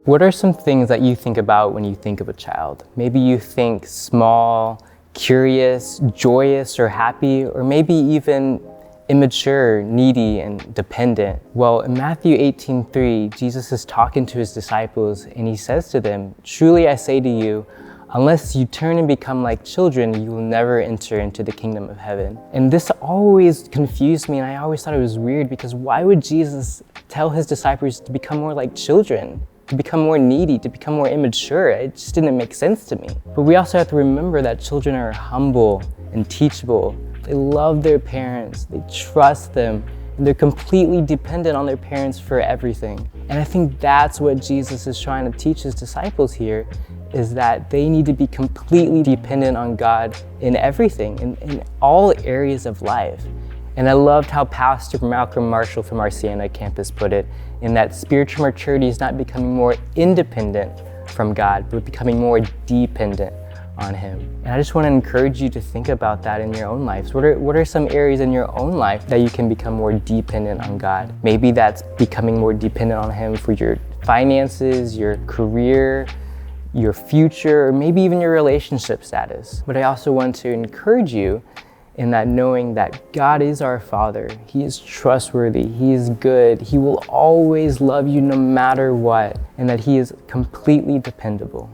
What are some things that you think about when you think of a child? Maybe you think small, curious, joyous, or happy, or maybe even immature, needy, and dependent. Well, in Matthew 18:3, Jesus is talking to his disciples and he says to them, "Truly I say to you, unless you turn and become like children, you will never enter into the kingdom of heaven." And this always confused me, and I always thought it was weird, because why would Jesus tell his disciples to become more like children, to become more needy, to become more immature? It just didn't make sense to me. But we also have to remember that children are humble and teachable. They love their parents, they trust them, and they're completely dependent on their parents for everything. And I think that's what Jesus is trying to teach his disciples here, is that they need to be completely dependent on God in everything, in all areas of life. And I loved how Pastor Malcolm Marshall from our Siena campus put it, in that spiritual maturity is not becoming more independent from God, but becoming more dependent on him. And I just want to encourage you to think about that in your own lives. What are some areas in your own life that you can become more dependent on God? Maybe that's becoming more dependent on him for your finances, your career, your future, or maybe even your relationship status. But I also want to encourage you in that, knowing that God is our Father. He is trustworthy, he is good, he will always love you no matter what, and that he is completely dependable.